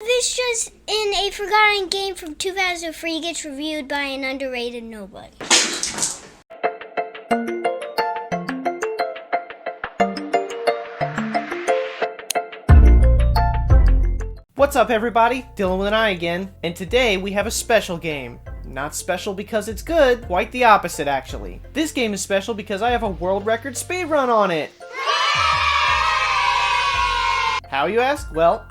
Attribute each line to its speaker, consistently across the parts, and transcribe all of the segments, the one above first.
Speaker 1: This just in a forgotten game from 2003 gets reviewed by an underrated nobody.
Speaker 2: What's up everybody, Dillon with an I again, and today we have a special game. Not special because it's good, quite the opposite actually. This game is special because I have a world record speedrun on it! How, you ask? Well,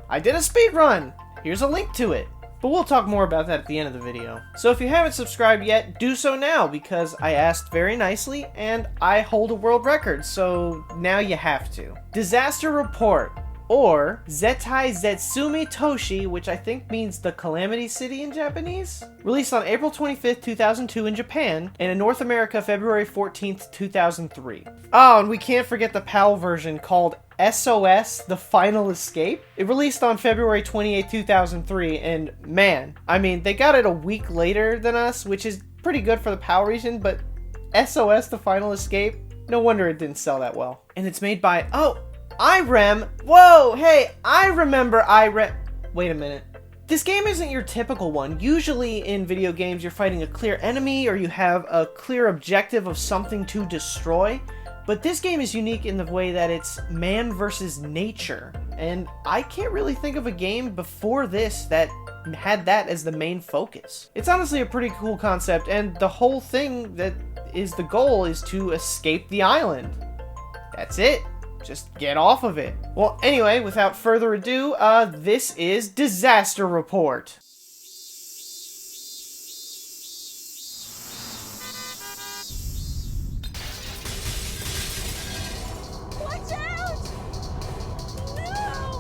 Speaker 2: I did a speedrun! Here's a link to it. But we'll talk more about that at the end of the video. So if you haven't subscribed yet, do so now because I asked very nicely and I hold a world record, so now you have to. Disaster Report, or Zetai Zetsumi Toshi, which I think means the Calamity City in Japanese. Released on April 25th, 2002 in Japan, and in North America February 14th, 2003. Oh, and we can't forget the PAL version called SOS The Final Escape. It released on February 28, 2003, and man, I mean, they got it a week later than us, which is pretty good for the PAL region, but SOS The Final Escape, no wonder it didn't sell that well. And it's made by, IREM. Whoa, hey, I remember IREM. Wait a minute. This game isn't your typical one. Usually in video games, you're fighting a clear enemy or you have a clear objective of something to destroy. But this game is unique in the way that it's man versus nature. And I can't really think of a game before this that had that as the main focus. It's honestly a pretty cool concept, and the whole thing that is the goal is to escape the island. That's it. Just get off of it. Well, anyway, without further ado, this is Disaster Report.
Speaker 3: Watch out! No!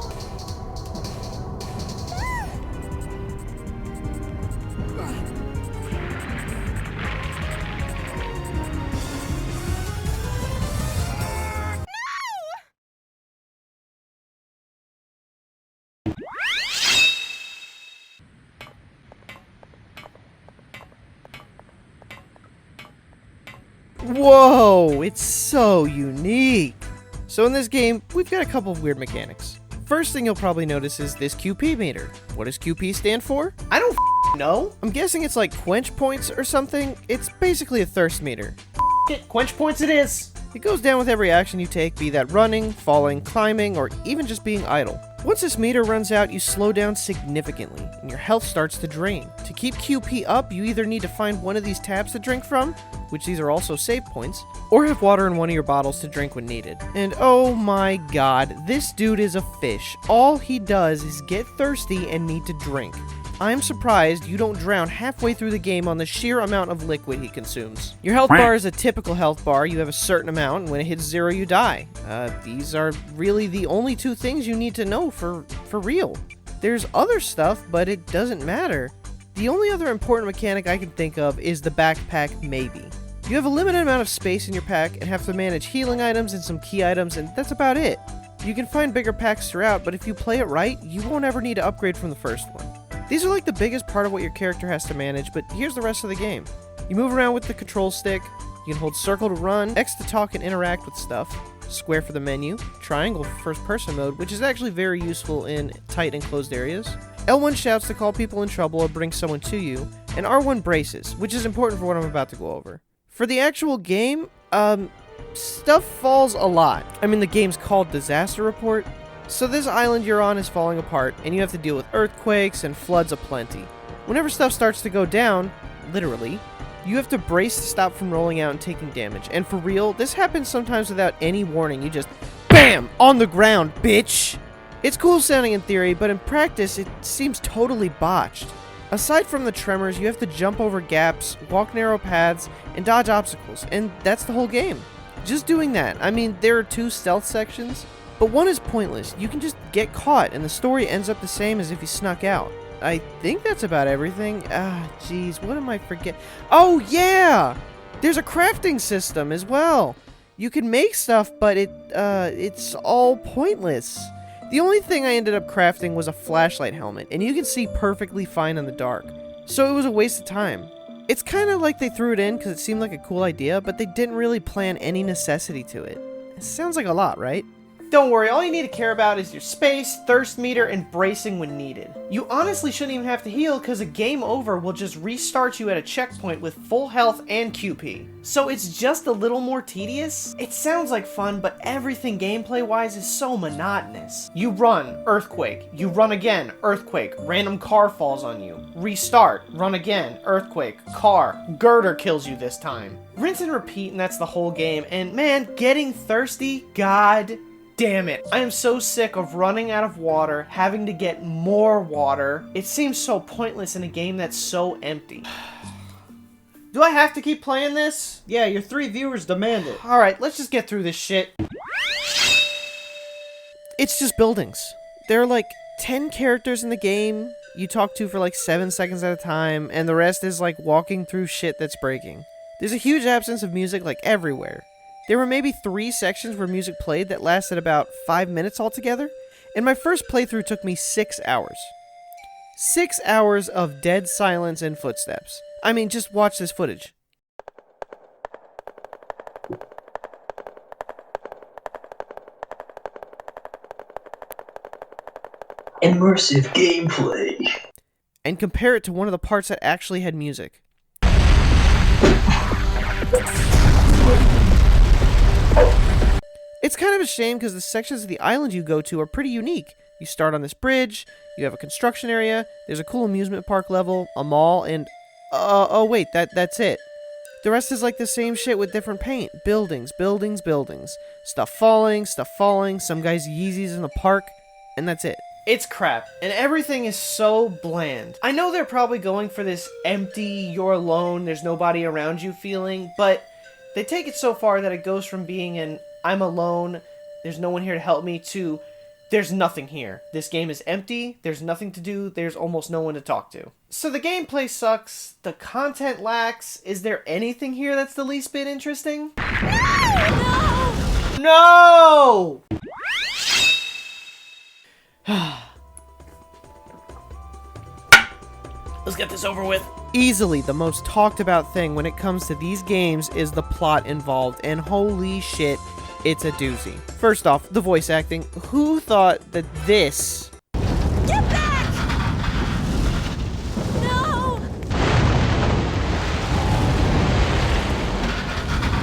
Speaker 2: Whoa, it's so unique. So in this game, we've got a couple of weird mechanics. First thing you'll probably notice is this QP meter. What does QP stand for? I don't know. I'm guessing it's like quench points or something. It's basically a thirst meter. Quench points it is. It goes down with every action you take, be that running, falling, climbing, or even just being idle. Once this meter runs out, you slow down significantly, and your health starts to drain. To keep QP up, you either need to find one of these tabs to drink from, which these are also save points, or have water in one of your bottles to drink when needed. And oh my god, this dude is a fish. All he does is get thirsty and need to drink. I'm surprised you don't drown halfway through the game on the sheer amount of liquid he consumes. Your health bar is a typical health bar. You have a certain amount, and when it hits 0, you die. These are really the only two things you need to know for real. There's other stuff, but it doesn't matter. The only other important mechanic I can think of is the backpack maybe. You have a limited amount of space in your pack and have to manage healing items and some key items, and that's about it. You can find bigger packs throughout, but if you play it right, you won't ever need to upgrade from the first one. These are like the biggest part of what your character has to manage, but here's the rest of the game. You move around with the control stick, you can hold circle to run, X to talk and interact with stuff, square for the menu, triangle for first person mode, which is actually very useful in tight enclosed areas, L1 shouts to call people in trouble or bring someone to you, and R1 braces, which is important for what I'm about to go over. For the actual game, stuff falls a lot. I mean, the game's called Disaster Report, so this island you're on is falling apart, and you have to deal with earthquakes and floods aplenty. Whenever stuff starts to go down, literally, you have to brace to stop from rolling out and taking damage. And for real, this happens sometimes without any warning. You just, BAM! On the ground, bitch! It's cool sounding in theory, but in practice, it seems totally botched. Aside from the tremors, you have to jump over gaps, walk narrow paths, and dodge obstacles, and that's the whole game. Just doing that. I mean, there are 2 stealth sections, but one is pointless. You can just get caught, and the story ends up the same as if you snuck out. I think that's about everything. Jeez, what am I forgetting? Oh, yeah! There's a crafting system as well. You can make stuff, but it's all pointless. The only thing I ended up crafting was a flashlight helmet, and you can see perfectly fine in the dark. So it was a waste of time. It's kind of like they threw it in because it seemed like a cool idea, but they didn't really plan any necessity to it. It sounds like a lot, right? Don't worry, all you need to care about is your space, thirst meter, and bracing when needed. You honestly shouldn't even have to heal because a game over will just restart you at a checkpoint with full health and QP. So it's just a little more tedious. It sounds like fun, but everything gameplay-wise is so monotonous. You run, earthquake. You run again, earthquake. Random car falls on you. Restart, run again, earthquake, car. Girder kills you this time. Rinse and repeat, and that's the whole game. And man, getting thirsty, god damn it. I am so sick of running out of water, having to get more water. It seems so pointless in a game that's so empty. Do I have to keep playing this?
Speaker 4: Yeah, your 3 viewers demand it.
Speaker 2: Alright, let's just get through this shit. It's just buildings. There are like 10 characters in the game you talk to for like 7 seconds at a time, and the rest is like walking through shit that's breaking. There's a huge absence of music like everywhere. There were maybe 3 sections where music played that lasted about 5 minutes altogether, and my first playthrough took me 6 hours. 6 hours of dead silence and footsteps. I mean, just watch this footage.
Speaker 5: Immersive gameplay.
Speaker 2: And compare it to one of the parts that actually had music. It's kind of a shame because the sections of the island you go to are pretty unique. You start on this bridge, you have a construction area, there's a cool amusement park level, a mall, and... oh wait, that's it. The rest is like the same shit with different paint. Buildings, buildings, buildings. Stuff falling, some guy's Yeezys in the park, and that's it. It's crap, and everything is so bland. I know they're probably going for this empty, you're alone, there's nobody around you feeling, but they take it so far that it goes from being an I'm alone, there's no one here to help me, to there's nothing here. This game is empty, there's nothing to do, there's almost no one to talk to. So the gameplay sucks, the content lacks. Is there anything here that's the least bit interesting? No! Let's get this over with. Easily the most talked about thing when it comes to these games is the plot involved, and holy shit, it's a doozy. First off, the voice acting. Who thought that this...
Speaker 3: Get back! No!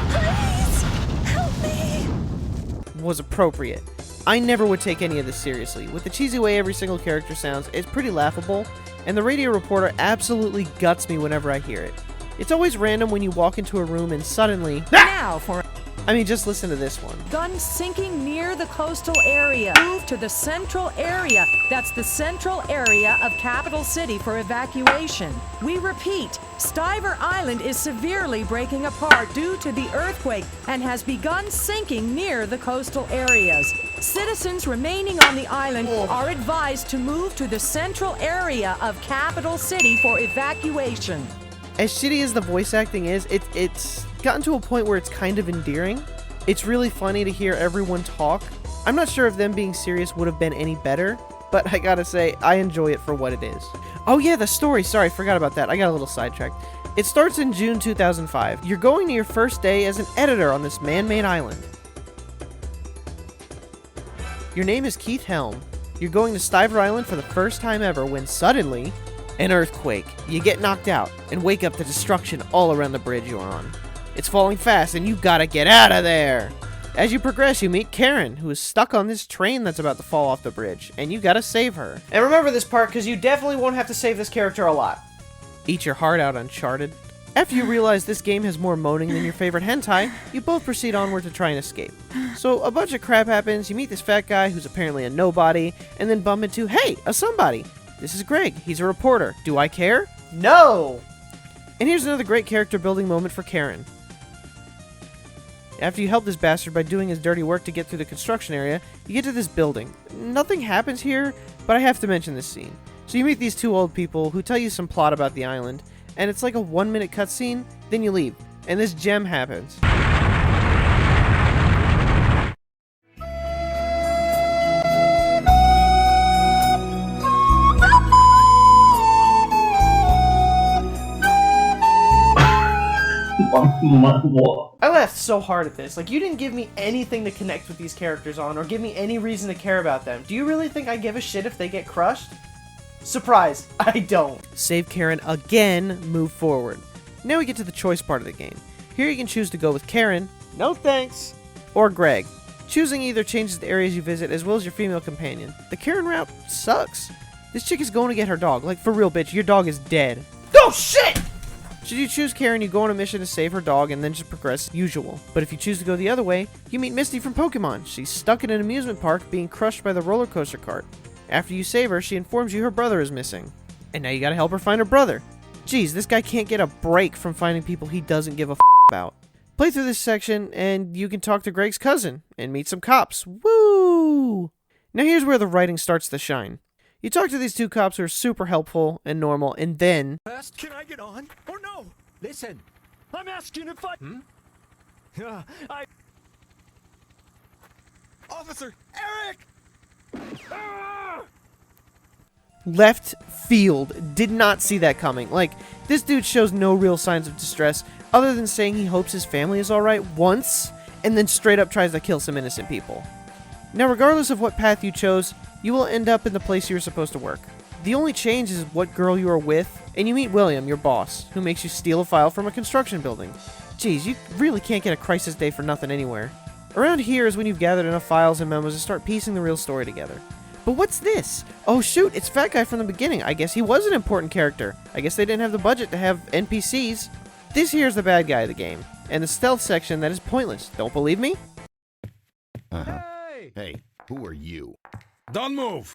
Speaker 3: Please! Help me!
Speaker 2: was appropriate. I never would take any of this seriously. With the cheesy way every single character sounds, it's pretty laughable, and the radio reporter absolutely guts me whenever I hear it. It's always random when you walk into a room and suddenly...
Speaker 6: Now for
Speaker 2: I mean, just listen to this one.
Speaker 6: gun sinking near the coastal area. Move to the central area. That's the central area of Capital City for evacuation. We repeat, Stiver Island is severely breaking apart due to the earthquake and has begun sinking near the coastal areas. Citizens remaining on the island are advised to move to the central area of Capital City for evacuation.
Speaker 2: As shitty as the voice acting is, it's gotten to a point where it's kind of endearing. It's really funny to hear everyone talk. I'm not sure if them being serious would have been any better, but I gotta say, I enjoy it for what it is. Oh yeah, the story. Sorry, forgot about that. I got a little sidetracked. It starts in June 2005. You're going to your first day as an editor on this man-made island. Your name is Keith Helm. You're going to Stiver Island for the first time ever when suddenly, an earthquake. You get knocked out and wake up to destruction all around the bridge you're on. It's falling fast and you gotta get out of there. As you progress, you meet Karen, who is stuck on this train that's about to fall off the bridge, and you gotta save her. And remember this part, because you definitely won't have to save this character a lot. Eat your heart out, Uncharted. After you realize this game has more moaning than your favorite hentai, you both proceed onward to try and escape. So a bunch of crap happens, you meet this fat guy who's apparently a nobody, and then bump into, hey, a somebody. This is Greg, he's a reporter. Do I care? No! And here's another great character building moment for Karen. After you help this bastard by doing his dirty work to get through the construction area, you get to this building. Nothing happens here, but I have to mention this scene. So you meet these two old people who tell you some plot about the island, and it's like a 1-minute cutscene, then you leave, and this gem happens.
Speaker 5: What?
Speaker 2: I laughed so hard at this. Like, you didn't give me anything to connect with these characters on or give me any reason to care about them. Do you really think I give a shit if they get crushed? Surprise, I don't. Save Karen again, move forward. Now we get to the choice part of the game. Here you can choose to go with Karen, no thanks, or Greg. Choosing either changes the areas you visit as well as your female companion. The Karen route sucks. This chick is going to get her dog. Like, for real, bitch, your dog is dead. Oh, shit! Should you choose Karen, you go on a mission to save her dog and then just progress usual. But if you choose to go the other way, you meet Misty from Pokemon. She's stuck in an amusement park being crushed by the roller coaster cart. After you save her, she informs you her brother is missing. And now you gotta help her find her brother. Jeez, this guy can't get a break from finding people he doesn't give a about. Play through this section and you can talk to Greg's cousin and meet some cops. Woo! Now here's where the writing starts to shine. You talk to these two cops who are super helpful and normal, and then...
Speaker 7: Can I get on? Or no? Listen, I'm asking if I... Officer Eric!
Speaker 2: Left field. Did not see that coming. Like, this dude shows no real signs of distress other than saying he hopes his family is alright once, and then straight up tries to kill some innocent people. Now, regardless of what path you chose, you will end up in the place you were supposed to work. The only change is what girl you are with, and you meet William, your boss, who makes you steal a file from a construction building. Jeez, you really can't get a crisis day for nothing anywhere. Around here is when you've gathered enough files and memos to start piecing the real story together. But what's this? Oh shoot, it's Fat Guy from the beginning. I guess he was an important character. I guess they didn't have the budget to have NPCs. This here's the bad guy of the game, and the stealth section that is pointless. Don't believe me?
Speaker 8: Hey, who are you?
Speaker 7: Don't move!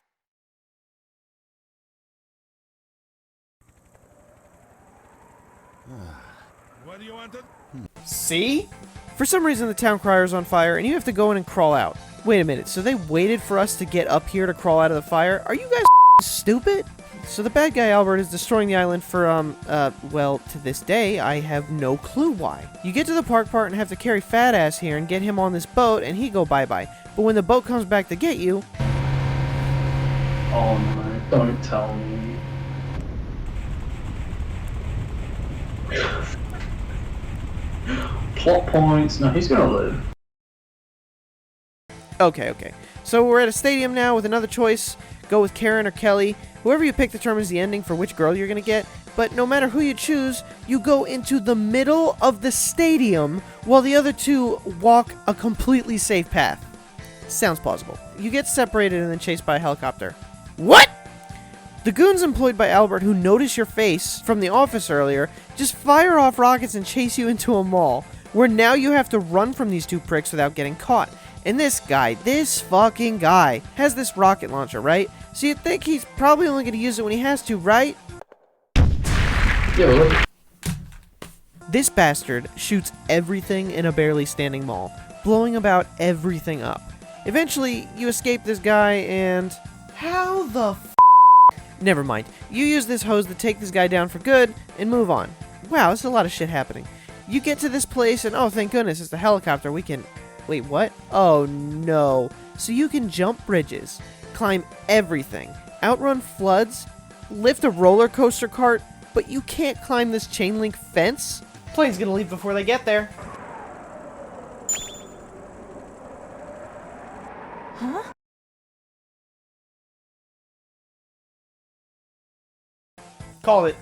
Speaker 7: What do you want to...
Speaker 2: See? For some reason the town crier is on fire and you have to go in and crawl out. Wait a minute, so they waited for us to get up here to crawl out of the fire? Are you guys stupid? So the bad guy Albert is destroying the island for, well, to this day, I have no clue why. You get to the park part and have to carry Fat Ass here and get him on this boat and he go bye-bye. But when the boat comes back to get you...
Speaker 5: Oh no, don't tell me. Plot points. No, he's gonna live.
Speaker 2: Okay. So we're at a stadium now with another choice. Go with Karen or Kelly. Whoever you pick determines the ending for which girl you're gonna get. But no matter who you choose, you go into the middle of the stadium while the other two walk a completely safe path. Sounds plausible. You get separated and then chased by a helicopter. What? The goons employed by Albert who notice your face from the office earlier just fire off rockets and chase you into a mall, where now you have to run from these two pricks without getting caught. And this fucking guy, has this rocket launcher, right? So you'd think he's probably only going to use it when he has to, right?
Speaker 5: Yeah, well,
Speaker 2: This bastard shoots everything in a barely standing mall, blowing about everything up. Eventually, you escape this guy and... How the f***? Never mind. You use this hose to take this guy down for good and move on. Wow, there's a lot of shit happening. You get to this place and oh, thank goodness, it's the helicopter. We can... Wait, what? Oh, no. So you can jump bridges, climb everything, outrun floods, lift a roller coaster cart, but you can't climb this chain link fence? Plane's gonna leave before they get there.
Speaker 3: Huh?
Speaker 2: Call it.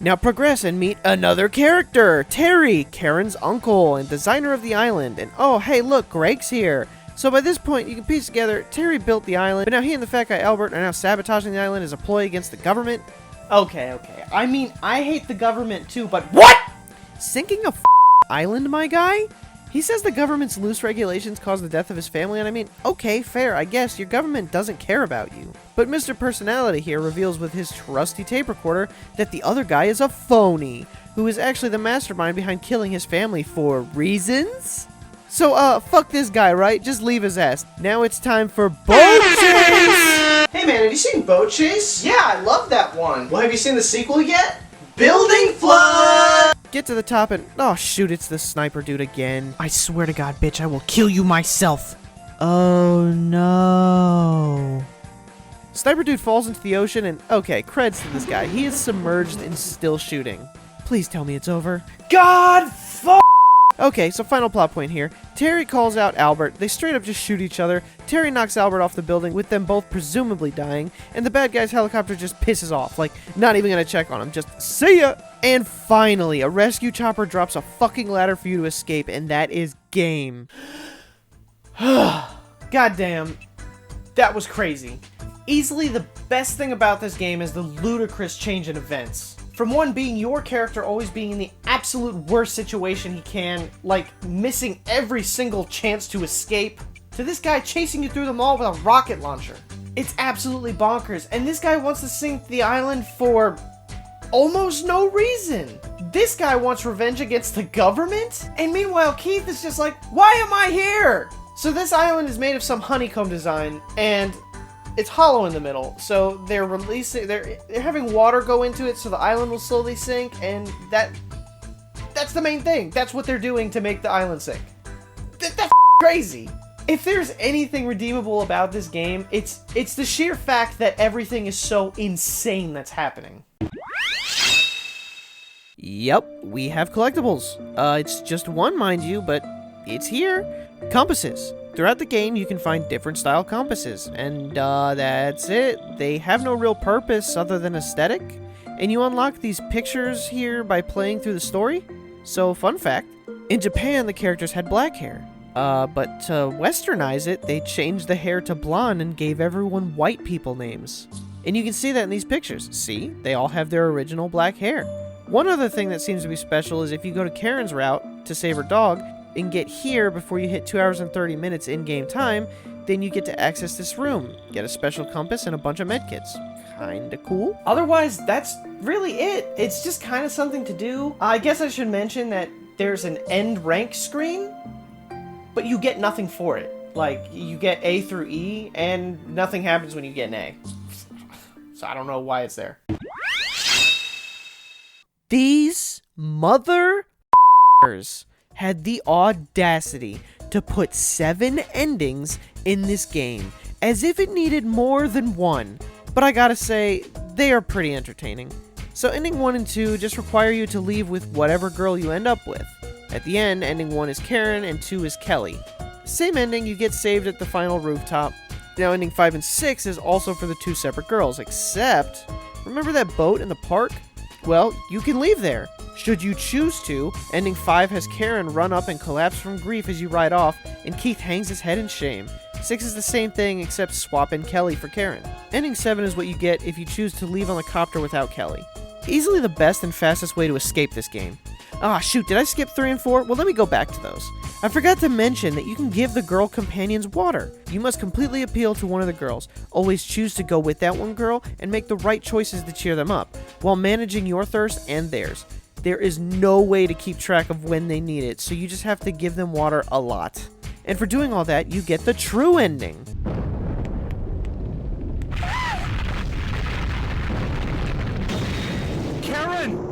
Speaker 2: Now progress and meet another character, Terry, Karen's uncle and designer of the island. And oh, hey, look, Greg's here. So by this point, you can piece together, Terry built the island, but now he and the fat guy Albert are now sabotaging the island as a ploy against the government. Okay. I mean, I hate the government too, but what? Sinking a island, my guy? He says the government's loose regulations caused the death of his family, and I mean, okay, fair, I guess, your government doesn't care about you. But Mr. Personality here reveals with his trusty tape recorder that the other guy is a phony, who is actually the mastermind behind killing his family for reasons? So, fuck this guy, right? Just leave his ass. Now it's time for Boat Chase!
Speaker 4: Hey man, have you seen Boat Chase? Yeah, I love that one. Well, have you seen the sequel yet? Building Flood!
Speaker 2: Get to the top and... Oh, shoot, it's the sniper dude again. I swear to God, bitch, I will kill you myself. Oh, no. Sniper dude falls into the ocean and... Okay, creds to this guy. He is submerged and still shooting. Please tell me it's over.
Speaker 4: God
Speaker 2: Okay, so final plot point here. Terry calls out Albert. They straight up just shoot each other. Terry knocks Albert off the building, with them both presumably dying, and the bad guy's helicopter just pisses off, like, not even gonna check on him, just, see ya! And finally, a rescue chopper drops a fucking ladder for you to escape, and that is game. Goddamn. That was crazy. Easily the best thing about this game is the ludicrous change in events. From one being your character always being in the absolute worst situation he can, like missing every single chance to escape, to this guy chasing you through the mall with a rocket launcher. It's absolutely bonkers, and this guy wants to sink the island for almost no reason. This guy wants revenge against the government? And meanwhile, Keith is just like, why am I here? So this island is made of some honeycomb design, and it's hollow in the middle, so they're having water go into it so the island will slowly sink, and that's the main thing. That's what they're doing to make the island sink. That's crazy. If there's anything redeemable about this game, it's the sheer fact that everything is so insane that's happening. Yep, we have collectibles. It's just one, mind you, but it's here. Compasses. Throughout the game, you can find different style compasses, and that's it. They have no real purpose other than aesthetic, and you unlock these pictures here by playing through the story. So, fun fact, in Japan, the characters had black hair, but to westernize it, they changed the hair to blonde and gave everyone white people names. And you can see that in these pictures. See? They all have their original black hair. One other thing that seems to be special is if you go to Karen's route to save her dog, and get here before you hit 2 hours and 30 minutes in-game time, then you get to access this room. Get a special compass and a bunch of medkits. Kinda cool. Otherwise, that's really it. It's just kind of something to do. I guess I should mention that there's an end rank screen, but you get nothing for it. Like, you get A through E, and nothing happens when you get an A. So I don't know why it's there. These mother***ers had the audacity to put 7 endings in this game, as if it needed more than one. But I gotta say, they are pretty entertaining. So ending 1 and 2 just require you to leave with whatever girl you end up with. At the end, ending 1 is Karen and 2 is Kelly. Same ending, you get saved at the final rooftop. Now ending 5 and 6 is also for the 2 separate girls, except, remember that boat in the park? Well, you can leave there. Should you choose to, ending 5 has Karen run up and collapse from grief as you ride off, and Keith hangs his head in shame. 6 is the same thing except swap in Kelly for Karen. Ending 7 is what you get if you choose to leave on the copter without Kelly. Easily the best and fastest way to escape this game. Ah, shoot, did I skip 3 and 4? Well, let me go back to those. I forgot to mention that you can give the girl companions water. You must completely appeal to one of the girls. Always choose to go with that one girl and make the right choices to cheer them up, while managing your thirst and theirs. There is no way to keep track of when they need it, so you just have to give them water a lot. And for doing all that, you get the true ending.
Speaker 7: Karen!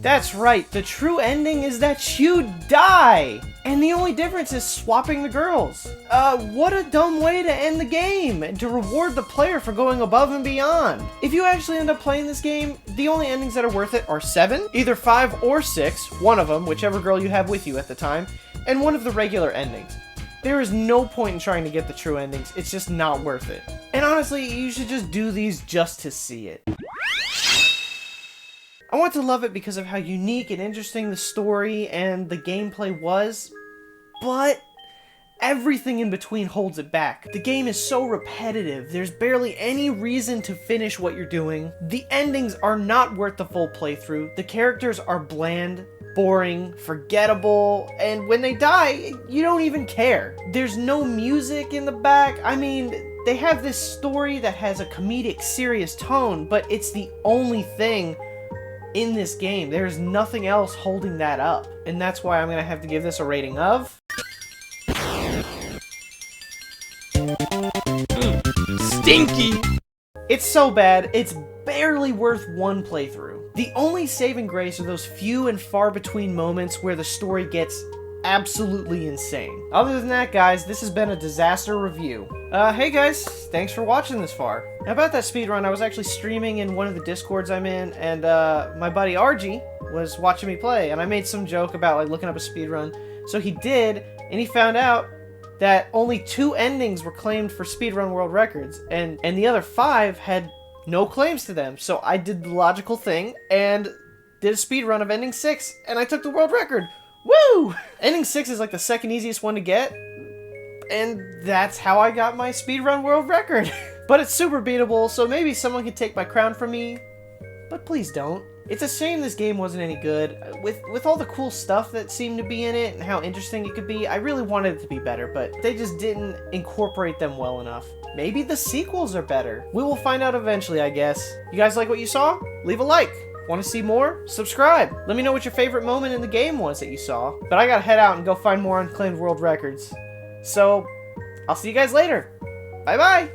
Speaker 2: That's right, the true ending is that you die! And the only difference is swapping the girls. What a dumb way to end the game, and to reward the player for going above and beyond. If you actually end up playing this game, the only endings that are worth it are 7, either 5 or 6, one of them, whichever girl you have with you at the time, and one of the regular endings. There is no point in trying to get the true endings, it's just not worth it. And honestly, you should just do these just to see it. I want to love it because of how unique and interesting the story and the gameplay was, but everything in between holds it back. The game is so repetitive, there's barely any reason to finish what you're doing. The endings are not worth the full playthrough, the characters are bland, boring, forgettable, and when they die, you don't even care. There's no music in the back. I mean, they have this story that has a comedic, serious tone, but it's the only thing in this game. There's nothing else holding that up. And that's why I'm gonna have to give this a rating of...
Speaker 8: Stinky!
Speaker 2: It's so bad, it's barely worth one playthrough. The only saving grace are those few and far between moments where the story gets absolutely insane. Other than that, guys, this has been a disaster review. Hey guys, thanks for watching this far. Now about that speedrun, I was actually streaming in one of the Discords I'm in, and my buddy RG was watching me play, and I made some joke about like looking up a speedrun. So he did, and he found out that only 2 endings were claimed for speedrun world records, and the other 5 had no claims to them. So I did the logical thing and did a speedrun of ending 6, and I took the world record. Woo! Ending 6 is like the second easiest one to get, and that's how I got my speedrun world record. But it's super beatable, so maybe someone can take my crown from me, but please don't. It's a shame this game wasn't any good. With all the cool stuff that seemed to be in it and how interesting it could be, I really wanted it to be better, but they just didn't incorporate them well enough. Maybe the sequels are better. We will find out eventually, I guess. You guys like what you saw? Leave a like. Want to see more? Subscribe. Let me know what your favorite moment in the game was that you saw. But I gotta head out and go find more unclaimed world records. So, I'll see you guys later. Bye-bye!